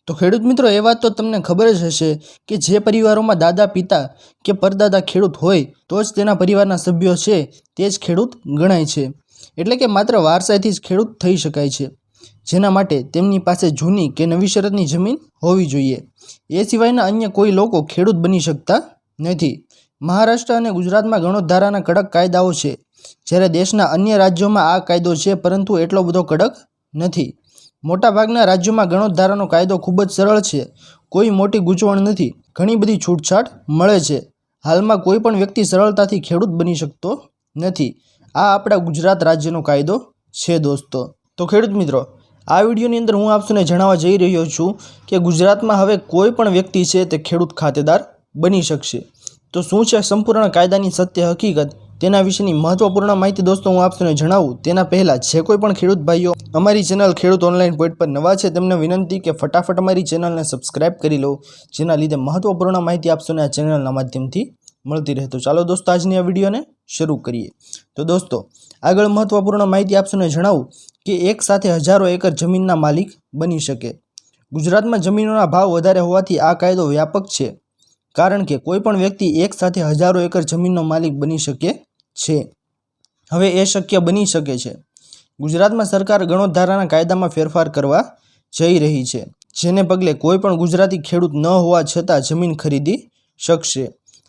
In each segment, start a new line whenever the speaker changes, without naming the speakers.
તો ખેડૂત મિત્રો એ વાત તો તમને ખબર જ હશે કે જે પરિવારોમાં દાદા પિતા કે પરદાદા ખેડૂત હોય તો જ તેના પરિવારના સભ્યો છે તે જ ખેડૂત ગણાય છે। એટલે કે માત્ર વારસાઈથી જ ખેડૂત થઈ શકાય છે, જેના માટે તેમની પાસે જૂની કે નવી શરતની જમીન હોવી જોઈએ। એ સિવાયના અન્ય કોઈ લોકો ખેડૂત બની શકતા નથી। મહારાષ્ટ્ર અને ગુજરાતમાં ગણોત-ધારાના કડક કાયદાઓ છે, જ્યારે દેશના અન્ય રાજ્યોમાં આ કાયદો છે પરંતુ એટલો બધો કડક નથી। મોટાભાગના રાજ્યોમાં ગણોત-ધારાનો કાયદો ખૂબ જ સરળ છે, કોઈ મોટી ગૂંચવણ નથી, ઘણી બધી છૂટછાટ મળે છે। હાલમાં કોઈ પણ વ્યક્તિ સરળતાથી ખેડૂત બની શકતો નથી। આ આપણા ગુજરાત રાજ્યનો કાયદો છે દોસ્તો। તો ખેડૂત મિત્રો, આ વિડીયોની અંદર હું આપને જણાવવા જઈ રહ્યો છું કે ગુજરાતમાં હવે કોઈ પણ વ્યક્તિ છે તે ખેડૂત ખાતેદાર બની શકશે। તો શું છે સંપૂર્ણ કાયદાની સત્ય હકીકત, તેના વિશેની મહત્વપૂર્ણ માહિતી દોસ્તો હું આપને જણાવું તેના પહેલાં જે કોઈ પણ ખેડૂત ભાઈઓ અમારી ચેનલ ખેડૂત ઓનલાઈન પોઈન્ટ પર નવા છે તેમને વિનંતી કે ફટાફટ અમારી ચેનલને સબસ્ક્રાઇબ કરી લો, જેના લીધે મહત્વપૂર્ણ માહિતી આપને આ ચેનલના માધ્યમથી મળતી રહે। તો ચાલો દોસ્તો આજની આ વિડીયોને શરૂ કરીએ। તો દોસ્તો આગળ મહત્વપૂર્ણ માહિતી આપને જણાવું કે એક સાથે હજારો એકર જમીનના માલિક બની શકે। ગુજરાતમાં જમીનોના ભાવ વધારે હોવાથી આ કાયદો વ્યાપક છે, કારણ કે કોઈ પણ વ્યક્તિ એક સાથે હજારો એકર જમીનનો માલિક બની શકે છે। હવે એ શક્ય બની શકે છે। ગુજરાતમાં સરકાર ગણોત-ધારાના કાયદામાં ફેરફાર કરવા જઈ રહી છે, જેને પગલે કોઈ પણ ગુજરાતી ખેડૂત ન હોવા છતાં જમીન ખરીદી શકશે।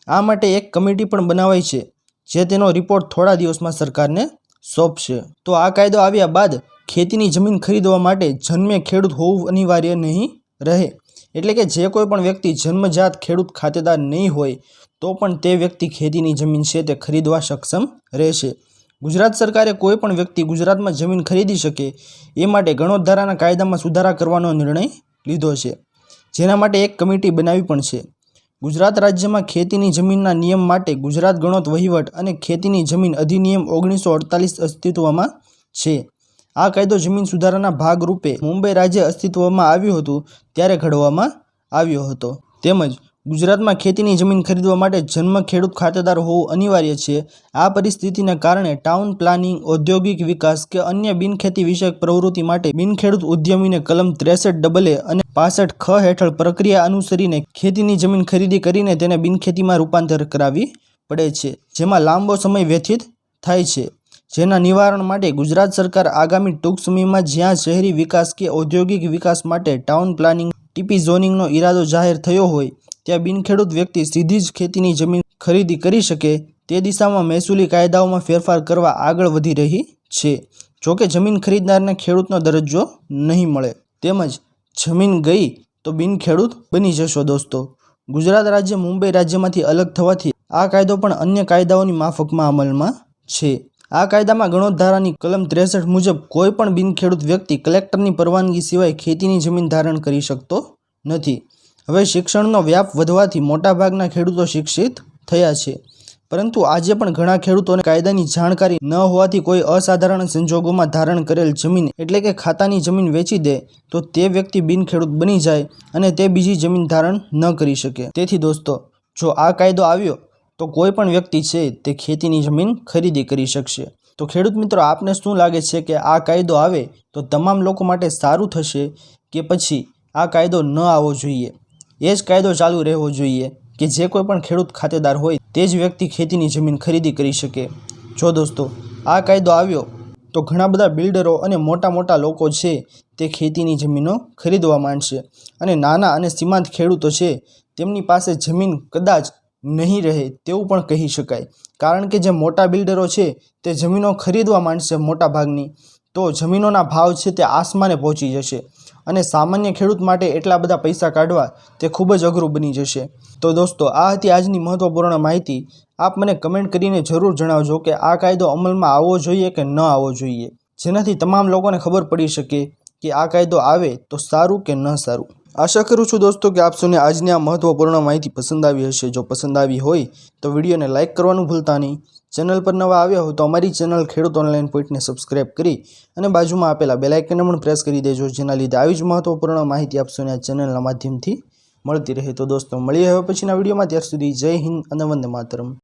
આ માટે એક કમિટી પણ બનાવાઈ છે, જે તેનો રિપોર્ટ થોડા દિવસમાં સરકારને સોંપશે। તો આ કાયદો આવ્યા બાદ ખેતીની જમીન ખરીદવા માટે જન્મે ખેડૂત હોવું અનિવાર્ય નહીં રહે। એટલે કે જે કોઈ પણ વ્યક્તિ જન્મજાત ખેડૂત ખાતેદાર નહીં હોય તો પણ તે વ્યક્તિ ખેતીની જમીન છે તે ખરીદવા સક્ષમ રહેશે। ગુજરાત સરકારે કોઈ પણ વ્યક્તિ ગુજરાતમાં જમીન ખરીદી શકે એ માટે ગણોત-ધારાના કાયદામાં સુધારા કરવાનો નિર્ણય લીધો છે, જેના માટે એક કમિટી બનાવી પણ છે। ગુજરાત રાજ્યમાં ખેતીની જમીનના નિયમ માટે ગુજરાત ગણોત વહીવટ અને ખેતીની જમીન અધિનિયમ 1948 અસ્તિત્વમાં છે। આ કાયદો જમીન સુધારાના ભાગરૂપે મુંબઈ રાજ્ય અસ્તિત્વમાં આવ્યું હતું ત્યારે ઘડવામાં આવ્યો હતો। તેમજ ગુજરાતમાં ખેતીની જમીન ખરીદવા માટે જન્મ ખેડૂત ખાતેદાર હોવું અનિવાર્ય છે। આ પરિસ્થિતિને કારણે ટાઉન પ્લાનિંગ, ઔદ્યોગિક વિકાસ કે અન્ય બિનખેતી વિષયક પ્રવૃત્તિ માટે બિનખેડૂત ઉદ્યમીને કલમ 63AA અને 65ખ હેઠળ પ્રક્રિયા અનુસરીને ખેતીની જમીન ખરીદી કરીને તેને બિનખેતીમાં રૂપાંતર કરાવવી પડે છે, જેમાં લાંબો સમય વ્યતીત થાય છે। જેના નિવારણ માટે ગુજરાત સરકાર આગામી ટૂંક સમયમાં જ્યાં શહેરી વિકાસ કે ઔદ્યોગિક વિકાસ માટે ટાઉન પ્લાનિંગ ટીપી ઝોનિંગનો ઇરાદો જાહેર થયો હોય ત્યાં બિનખેડૂત વ્યક્તિ સીધી જ ખેતીની જમીન ખરીદી કરી શકે તે દિશામાં મહેસૂલી કાયદાઓમાં ફેરફાર કરવા આગળ વધી રહી છે। જોકે જમીન ખરીદનારને ખેડૂતનો દરજ્જો નહીં મળે, તેમજ જમીન ગઈ તો બિનખેડૂત બની જશો દોસ્તો। ગુજરાત રાજ્ય મુંબઈ રાજ્યમાંથી અલગ થવાથી આ કાયદો પણ અન્ય કાયદાઓની માફકમાં અમલમાં છે। આ કાયદામાં ગણોત-ધારાની કલમ 63 મુજબ કોઈ પણ બિનખેડૂત વ્યક્તિ કલેક્ટરની પરવાનગી સિવાય ખેતીની જમીન ધારણ કરી શકતો નથી। હવે શિક્ષણનો વ્યાપ વધવાથી મોટાભાગના ખેડૂતો શિક્ષિત થયા છે, પરંતુ આજે પણ ઘણા ખેડૂતોને કાયદાની જાણકારી ન હોવાથી કોઈ અસાધારણ સંજોગોમાં ધારણ કરેલ જમીન એટલે કે ખાતાની જમીન વેચી દે તો તે વ્યક્તિ બિનખેડૂત બની જાય અને તે બીજી જમીન ધારણ ન કરી શકે। તેથી દોસ્તો જો આ કાયદો આવ્યો તો કોઈ પણ વ્યક્તિ છે તે ખેતીની જમીન ખરીદી કરી શકશે। તો ખેડૂત મિત્રો, આપને શું લાગે છે કે આ કાયદો આવે તો તમામ લોકો માટે સારું થશે કે પછી આ કાયદો ન આવવો જોઈએ, એ જ કાયદો ચાલુ રહેવો જોઈએ કે જે કોઈ પણ ખેડૂત ખાતેદાર હોય તે જ વ્યક્તિ ખેતીની જમીન ખરીદી કરી શકે? જો દોસ્તો આ કાયદો આવ્યો તો ઘણા બધા બિલ્ડરો અને મોટા લોકો છે તે ખેતીની જમીનો ખરીદવા માંડશે અને નાના અને સીમાંત ખેડૂતો છે તેમની પાસે જમીન કદાચ નહીં રહે તેવું પણ કહી શકાય, કારણ કે જે મોટા બિલ્ડરો છે તે જમીનો ખરીદવા માંડશે મોટા ભાગની, તો જમીનોના ભાવ છે તે આસમાને પહોંચી જશે અને સામાન્ય ખેડૂત માટે એટલા બધા પૈસા કાઢવા તે ખૂબ જ અઘરું બની જશે। તો દોસ્તો આ હતી આજની મહત્વપૂર્ણ માહિતી। આપ મને કમેન્ટ કરીને જરૂર જણાવજો કે આ કાયદો અમલમાં આવવો જોઈએ કે ન આવવો જોઈએ, જેનાથી તમામ લોકોને ખબર પડી શકે કે આ કાયદો આવે તો સારું કે ન સારું। આશા કરું છું દોસ્તો કે આપ સૌને આજની આ મહત્વપૂર્ણ માહિતી પસંદ આવી હશે। જો પસંદ આવી હોય તો વિડીયોને લાઇક કરવાનું ભૂલતા નહીં। ચેનલ પર નવા આવ્યા હો તો અમારી ચેનલ ખેડૂત ઓનલાઈન પોઈન્ટને સબસ્ક્રાઇબ કરી અને બાજુમાં આપેલા બેલ આઇકનને પણ પ્રેસ કરી દેજો, જેના લીધે આવી જ મહત્વપૂર્ણ માહિતી આપ સૌને આ ચેનલના માધ્યમથી મળતી રહે। તો દોસ્તો મળીએ હવે પછીના વિડીયોમાં, ત્યાર સુધી જય હિન્દ અને વંદે માતરમ।